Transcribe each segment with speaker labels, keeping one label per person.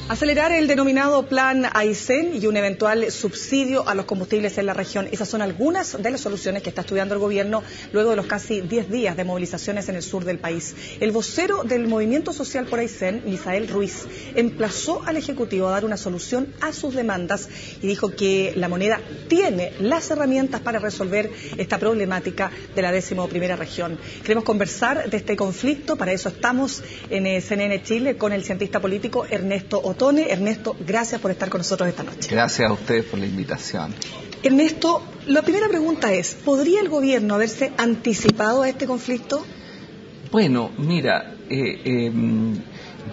Speaker 1: Acelerar el denominado Plan Aysén y un eventual subsidio a los combustibles en la región. Esas son algunas de las soluciones que está estudiando el gobierno luego de los casi 10 días de movilizaciones en el sur del país. El vocero del Movimiento Social por Aysén, Misael Ruiz, emplazó al Ejecutivo a dar una solución a sus demandas y dijo que la moneda tiene las herramientas para resolver esta problemática de la 11ª región. Queremos conversar de este conflicto, para eso estamos en CNN Chile con el cientista político Ernesto Otone. Ernesto, gracias por estar con nosotros esta noche.
Speaker 2: Gracias a ustedes por la invitación.
Speaker 1: Ernesto, la primera pregunta es, ¿podría el gobierno haberse anticipado a este conflicto?
Speaker 2: Bueno, mira,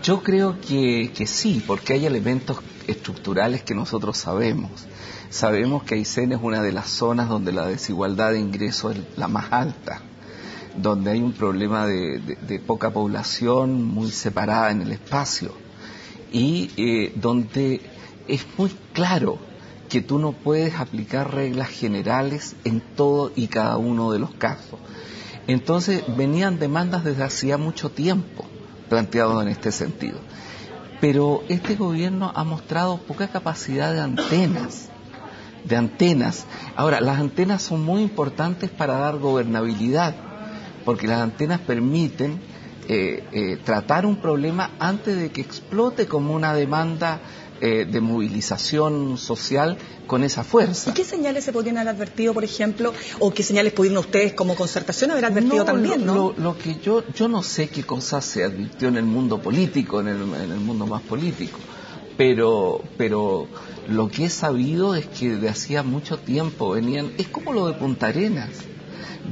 Speaker 2: yo creo que sí, porque hay elementos estructurales que nosotros sabemos. Sabemos que Aysén es una de las zonas donde la desigualdad de ingresos es la más alta, donde hay un problema de poca población muy separada en el espacio. Y donde es muy claro que tú no puedes aplicar reglas generales en todo y cada uno de los casos. Entonces venían demandas desde hacía mucho tiempo planteadas en este sentido. Pero este gobierno ha mostrado poca capacidad de antenas. Ahora, las antenas son muy importantes para dar gobernabilidad, porque las antenas permiten tratar un problema antes de que explote como una demanda de movilización social con esa fuerza.
Speaker 1: ¿Y qué señales se podrían haber advertido, por ejemplo, o qué señales pudieron ustedes como concertación haber advertido también, ¿no?
Speaker 2: Lo que yo no sé qué cosas se advirtió en el mundo político, en el mundo más político, pero lo que he sabido es que de hacía mucho tiempo venían, es como lo de Punta Arenas.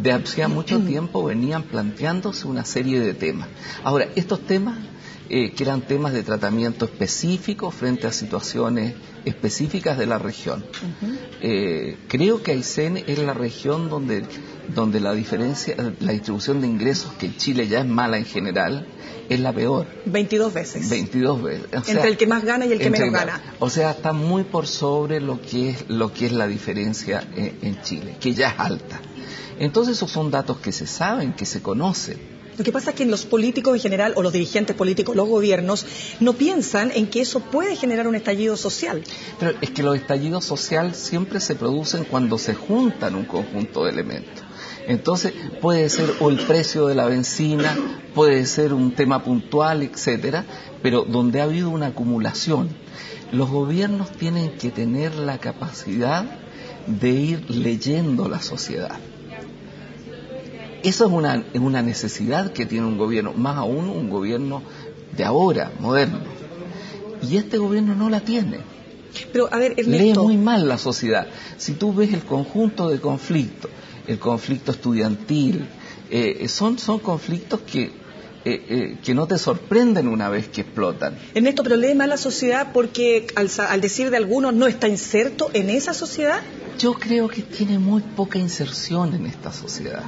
Speaker 2: De hacía mucho tiempo venían planteándose una serie de temas. Ahora, estos temas, que eran temas de tratamiento específico frente a situaciones específicas de la región. Creo que Aysén es la región donde la distribución de ingresos, que en Chile ya es mala en general, es la peor.
Speaker 1: 22 veces.
Speaker 2: 22 veces. O sea,
Speaker 1: entre el que más gana y el que menos gana.
Speaker 2: O sea, está muy por sobre lo que es la diferencia en Chile, que ya es alta. Entonces esos son datos que se saben, que se conocen.
Speaker 1: Lo que pasa es que los políticos en general, o los dirigentes políticos, los gobiernos, no piensan en que eso puede generar un estallido social.
Speaker 2: Pero es que los estallidos sociales siempre se producen cuando se juntan un conjunto de elementos. Entonces puede ser o el precio de la benzina, puede ser un tema puntual, etcétera, pero donde ha habido una acumulación. Los gobiernos tienen que tener la capacidad de ir leyendo la sociedad. Eso es una necesidad que tiene un gobierno, más aún un gobierno de ahora, moderno. Y este gobierno no la tiene.
Speaker 1: Pero, a ver, Ernesto,
Speaker 2: lee muy mal la sociedad. Si tú ves el conjunto de conflictos, el conflicto estudiantil, son conflictos que no te sorprenden una vez que explotan.
Speaker 1: Ernesto, pero lee mal la sociedad porque, al decir de algunos, no está inserto en esa sociedad.
Speaker 2: Yo creo que tiene muy poca inserción en esta sociedad.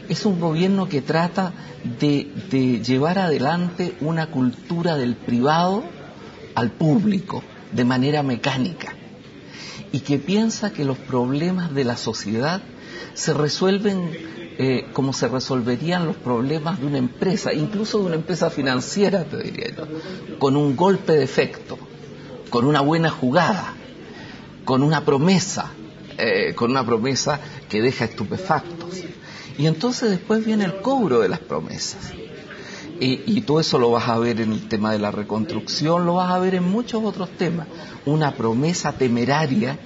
Speaker 2: Es un gobierno que trata de llevar adelante una cultura del privado al público de manera mecánica y que piensa que los problemas de la sociedad se resuelven como se resolverían los problemas de una empresa, incluso de una empresa financiera, te diría yo, con un golpe de efecto, con una buena jugada, con una promesa que deja estupefactos. Y entonces después viene el cobro de las promesas. Y todo eso lo vas a ver en el tema de la reconstrucción, lo vas a ver en muchos otros temas. Una promesa temeraria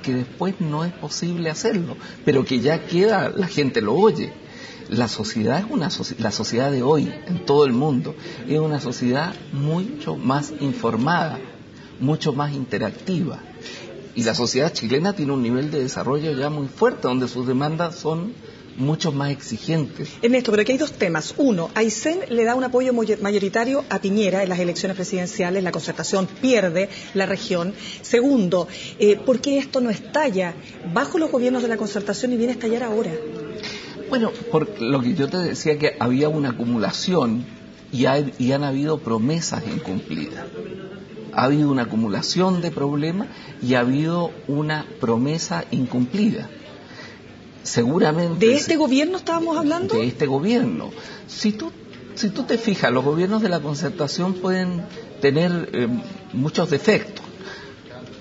Speaker 2: que después no es posible hacerlo, pero que ya queda, la gente lo oye. La sociedad la sociedad de hoy, en todo el mundo, es una sociedad mucho más informada, mucho más interactiva. Y la sociedad chilena tiene un nivel de desarrollo ya muy fuerte, donde sus demandas son mucho más exigentes.
Speaker 1: Ernesto, pero aquí hay dos temas. Uno, Aysén le da un apoyo mayoritario a Piñera en las elecciones presidenciales, la concertación pierde la región. Segundo, ¿por qué esto no estalla bajo los gobiernos de la concertación y viene a estallar ahora?
Speaker 2: Bueno, por lo que yo te decía, que había una acumulación y han habido promesas incumplidas. Ha habido una acumulación de problemas y ha habido una promesa incumplida. Seguramente...
Speaker 1: ¿De este gobierno estábamos hablando?
Speaker 2: De este gobierno. Si tú si tú te fijas, los gobiernos de la Concertación pueden tener muchos defectos.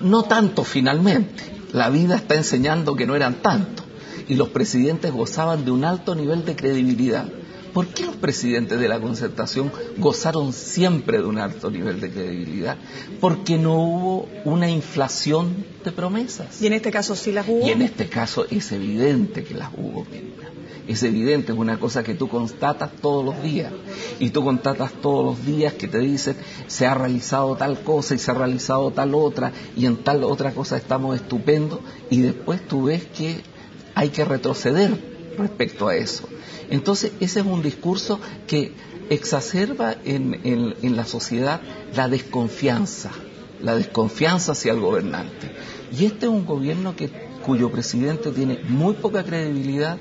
Speaker 2: No tanto finalmente. La vida está enseñando que no eran tantos. Y los presidentes gozaban de un alto nivel de credibilidad. ¿Por qué los presidentes de la Concertación gozaron siempre de un alto nivel de credibilidad? Porque no hubo una inflación de promesas.
Speaker 1: ¿Y en este caso sí las hubo?
Speaker 2: Y en este caso es evidente que las hubo, Mirna. Es evidente, es una cosa que tú constatas todos los días. Y tú constatas todos los días que te dicen se ha realizado tal cosa y se ha realizado tal otra y en tal otra cosa estamos estupendos, y después tú ves que hay que retroceder respecto a eso. Entonces ese es un discurso que exacerba en la sociedad la desconfianza hacia el gobernante. Y este es un gobierno cuyo presidente tiene muy poca credibilidad,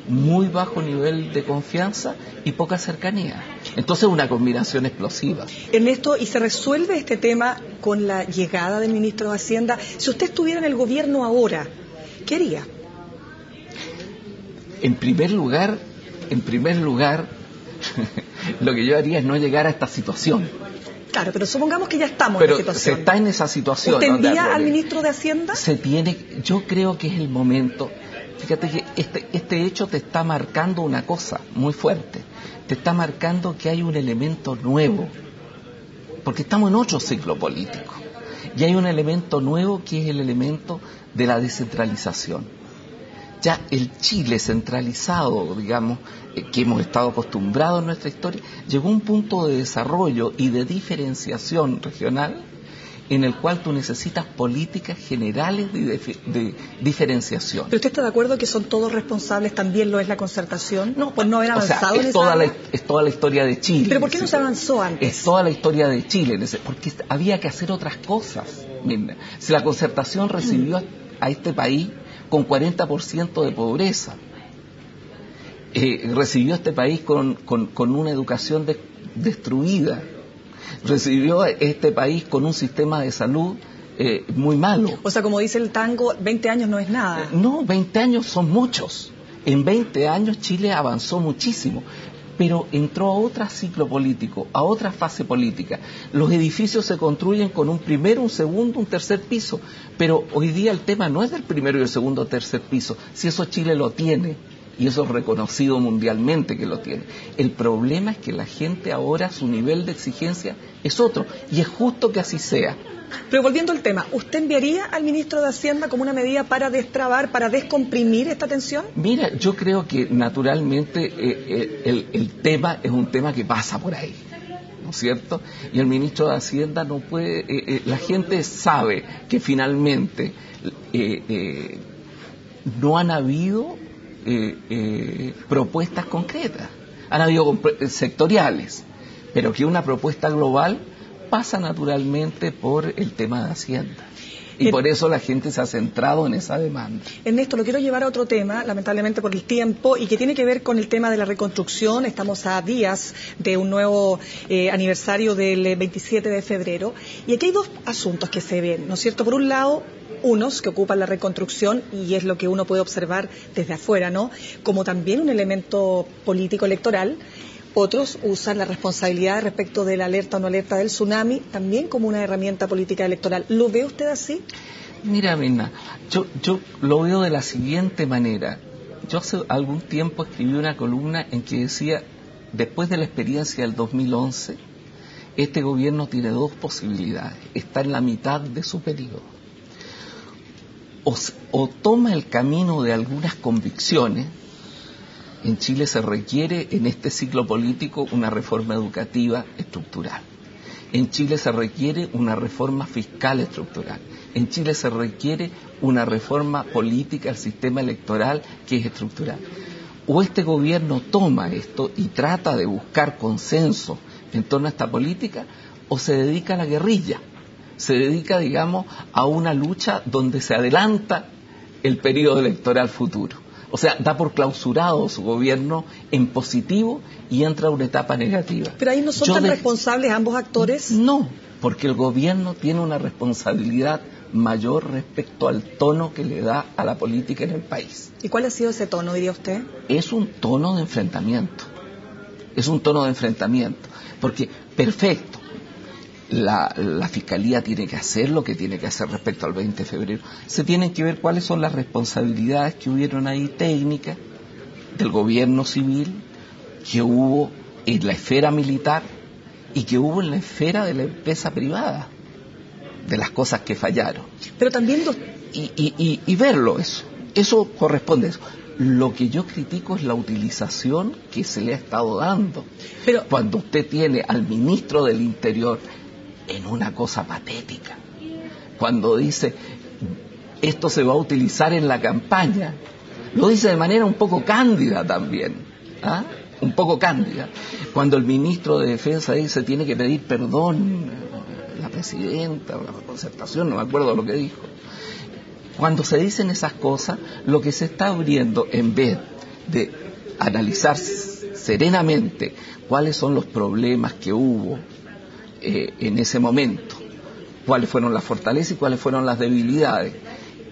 Speaker 2: muy bajo nivel de confianza y poca cercanía. Entonces una combinación explosiva.
Speaker 1: Ernesto, ¿y se resuelve este tema con la llegada del ministro de Hacienda? Si usted estuviera en el gobierno ahora, ¿qué haría?
Speaker 2: En primer lugar, lo que yo haría es no llegar a esta situación.
Speaker 1: Claro, pero supongamos que ya estamos en esa situación.
Speaker 2: Se está en esa situación.
Speaker 1: ¿Usted envía al ministro de Hacienda?
Speaker 2: Yo creo que es el momento. Fíjate que este hecho te está marcando una cosa muy fuerte. Te está marcando que hay un elemento nuevo. Porque estamos en otro ciclo político. Y hay un elemento nuevo que es el elemento de la descentralización. Ya el Chile centralizado, digamos, que hemos estado acostumbrados en nuestra historia, llegó a un punto de desarrollo y de diferenciación regional en el cual tú necesitas políticas generales de diferenciación.
Speaker 1: ¿Pero usted está de acuerdo que son todos responsables, también lo es la Concertación? No, pues no haber avanzado en esa área.
Speaker 2: Es toda la historia de Chile.
Speaker 1: ¿Pero por qué no se avanzó antes?
Speaker 2: Es toda la historia de Chile, porque había que hacer otras cosas. Mira, si la Concertación recibió a este país con 40% de pobreza, recibió a este país con una educación destruida, recibió a este país con un sistema de salud muy malo.
Speaker 1: O sea, como dice el tango, 20 años no es nada.
Speaker 2: No, 20 años son muchos. En 20 años Chile avanzó muchísimo, pero entró a otro ciclo político, a otra fase política. Los edificios se construyen con un primero, un segundo, un tercer piso, pero hoy día el tema no es del primero y el segundo o tercer piso, si eso Chile lo tiene. Y eso es reconocido mundialmente que lo tiene. El problema es que la gente ahora, su nivel de exigencia es otro. Y es justo que así sea.
Speaker 1: Pero volviendo al tema, ¿usted enviaría al ministro de Hacienda como una medida para destrabar, para descomprimir esta tensión?
Speaker 2: Mira, yo creo que naturalmente el tema es un tema que pasa por ahí, ¿no es cierto? Y el ministro de Hacienda no puede... la gente sabe que finalmente no han habido... propuestas concretas, han habido sectoriales, pero que una propuesta global pasa naturalmente por el tema de Hacienda. Y por eso la gente se ha centrado en esa demanda.
Speaker 1: Ernesto, lo quiero llevar a otro tema, lamentablemente por el tiempo, y que tiene que ver con el tema de la reconstrucción. Estamos a días de un nuevo aniversario del 27 de febrero, y aquí hay dos asuntos que se ven, ¿no es cierto? Por un lado, unos que ocupan la reconstrucción, y es lo que uno puede observar desde afuera, ¿no?, como también un elemento político electoral. Otros usan la responsabilidad respecto de la alerta o no alerta del tsunami también como una herramienta política electoral. ¿Lo ve usted así?
Speaker 2: Mira, Mirna, yo lo veo de la siguiente manera. Yo hace algún tiempo escribí una columna en que decía, después de la experiencia del 2011, este gobierno tiene dos posibilidades. Está en la mitad de su periodo. O toma el camino de algunas convicciones. En Chile se requiere en este ciclo político una reforma educativa estructural. En Chile se requiere una reforma fiscal estructural. En Chile se requiere una reforma política al sistema electoral que es estructural. O este gobierno toma esto y trata de buscar consenso en torno a esta política, o se dedica a la guerrilla. Se dedica, digamos, a una lucha donde se adelanta el periodo electoral futuro. O sea, da por clausurado su gobierno en positivo y entra a una etapa negativa.
Speaker 1: ¿Pero ahí no son tan responsables ambos actores?
Speaker 2: No, porque el gobierno tiene una responsabilidad mayor respecto al tono que le da a la política en el país.
Speaker 1: ¿Y cuál ha sido ese tono, diría usted?
Speaker 2: Es un tono de enfrentamiento. es un tono de enfrentamiento, porque perfecto, la Fiscalía tiene que hacer lo que tiene que hacer respecto al 20 de febrero. Se tienen que ver cuáles son las responsabilidades que hubieron ahí técnicas del gobierno civil, que hubo en la esfera militar y que hubo en la esfera de la empresa privada, de las cosas que fallaron.
Speaker 1: Pero también...
Speaker 2: Y verlo eso corresponde a eso. Lo que yo critico es la utilización que se le ha estado dando. Pero cuando usted tiene al ministro del Interior en una cosa patética, cuando dice esto se va a utilizar en la campaña, lo dice de manera un poco cándida también, ¿ah? Un poco cándida. Cuando el ministro de Defensa dice tiene que pedir perdón la presidenta o la concertación, no me acuerdo lo que dijo. Cuando se dicen esas cosas, lo que se está abriendo, en vez de analizar serenamente cuáles son los problemas que hubo en ese momento, cuáles fueron las fortalezas y cuáles fueron las debilidades,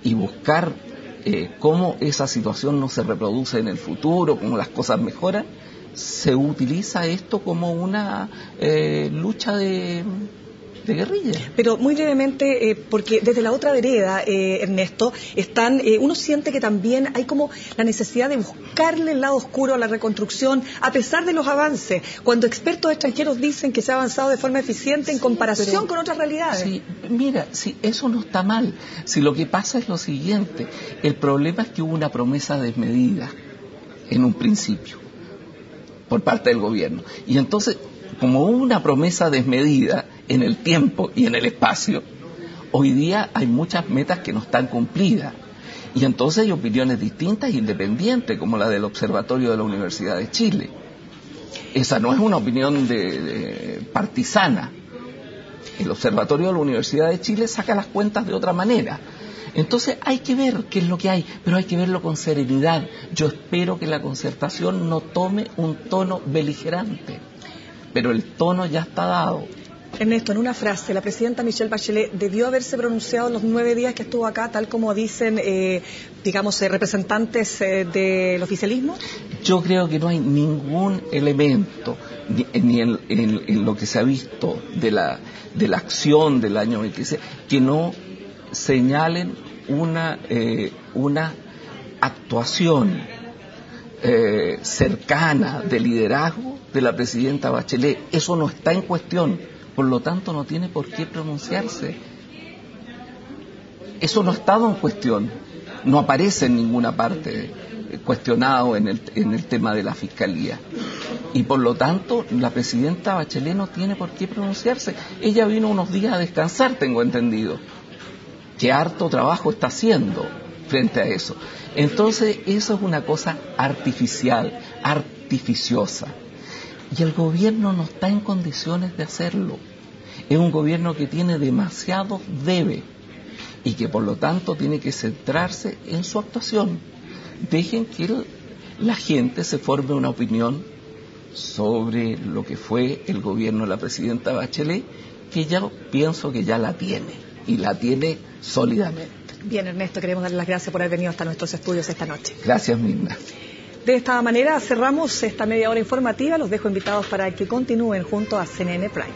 Speaker 2: y buscar cómo esa situación no se reproduce en el futuro, cómo las cosas mejoran, se utiliza esto como una lucha de guerrilla.
Speaker 1: Pero muy brevemente, porque desde la otra vereda, Ernesto, uno siente que también hay como la necesidad de buscarle el lado oscuro a la reconstrucción, a pesar de los avances, cuando expertos extranjeros dicen que se ha avanzado de forma eficiente en comparación con otras realidades.
Speaker 2: Sí, mira, sí, eso no está mal. Si lo que pasa es lo siguiente, el problema es que hubo una promesa desmedida en un principio por parte del gobierno. Y entonces, como hubo una promesa desmedida en el tiempo y en el espacio, hoy día hay muchas metas que no están cumplidas. Y entonces hay opiniones distintas e independientes, como la del Observatorio de la Universidad de Chile. Esa no es una opinión partisana. El Observatorio de la Universidad de Chile saca las cuentas de otra manera. Entonces hay que ver qué es lo que hay, pero hay que verlo con serenidad. Yo espero que la concertación no tome un tono beligerante, pero el tono ya está dado.
Speaker 1: Ernesto, en una frase, la presidenta Michelle Bachelet debió haberse pronunciado en los 9 días que estuvo acá, tal como dicen, representantes del oficialismo.
Speaker 2: Yo creo que no hay ningún elemento, ni en lo que se ha visto de la acción del año 26, que no señalen una actuación cercana de liderazgo de la presidenta Bachelet. Eso no está en cuestión. Por lo tanto, no tiene por qué pronunciarse. Eso no ha estado en cuestión. No aparece en ninguna parte cuestionado en el tema de la Fiscalía. Y por lo tanto, la presidenta Bachelet no tiene por qué pronunciarse. Ella vino unos días a descansar, tengo entendido. Que harto trabajo está haciendo frente a eso. Entonces, eso es una cosa artificial, artificiosa. Y el gobierno no está en condiciones de hacerlo. Es un gobierno que tiene demasiado debe y que por lo tanto tiene que centrarse en su actuación. Dejen que la gente se forme una opinión sobre lo que fue el gobierno de la presidenta Bachelet, que ya pienso que ya la tiene, y la tiene sólidamente.
Speaker 1: Bien, Ernesto, queremos darle las gracias por haber venido hasta nuestros estudios esta noche.
Speaker 2: Gracias, Mirna.
Speaker 1: De esta manera cerramos esta media hora informativa. Los dejo invitados para que continúen junto a CNN Prime.